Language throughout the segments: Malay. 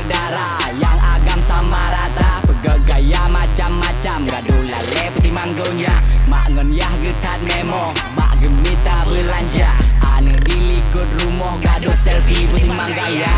darah yang agam sama rata. Bergaya macam-macam, gaduh lale putih manggonya. Mak ngenyah getat memo, bak gemita belanja. Ane dilikut rumah, gaduh selfie putih manggaya.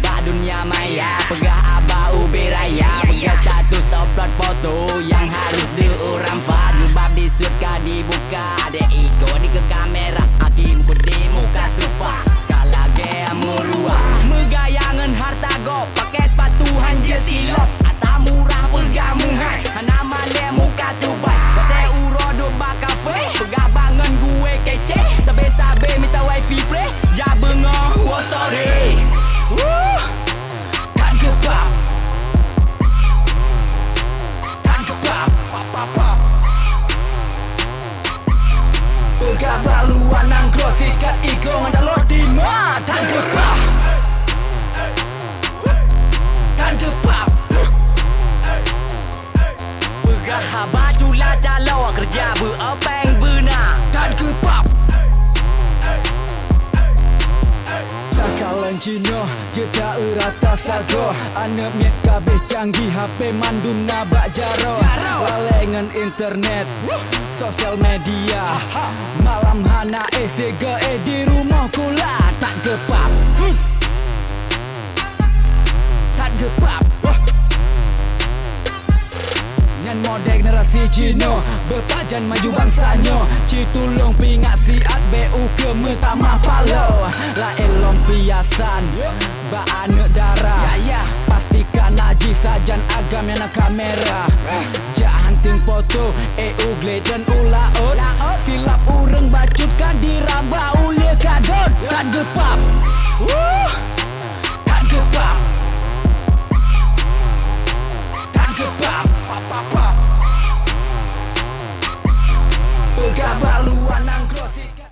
Bak dunia maya, pegah abah ube raya. Pegah status upload foto yang harus diorang fad. Ngebab disuka dibuka, dek ikut di ke kamera. Hakim putih muka supa, kalah gaya murua. Megayangan harta go, pakai sepatu hanja silop. Ata murah pergamuhan, hana male muka tubai. Bate uro duk bakafe, pegah bangun gue kece. Sabe-sabe minta wifi play, ja bengong, oh sorry. Tan kebab, tan kebab, pap. Pegah baluan nangkro sikat iko ngandalo dima. Tan kebab, tan kebab. Pegah haba cula calo kerja beopeng benar. Tan kebab. Takalan Cino, jeda rata sago. Anak miet kabeh canggih, HP manduna bak jaro. Lalengan internet, sosial media. Malam hana sega di rumah kula. Tak gepap, tak gepap. Nyan model generasi Cino, berpajan maju bangsanya. Citulung pingat siat BU ke metamah palo. La elong piasan, ba anak darah. Pastikan najis sajan agam yang kamera. Janting foto, ugle dan ulaut. Silap ureng bacutkan diraba ulia kadot. Tak gepap, tak gepap, tak gepap. Pegah baluan nangkro sikat.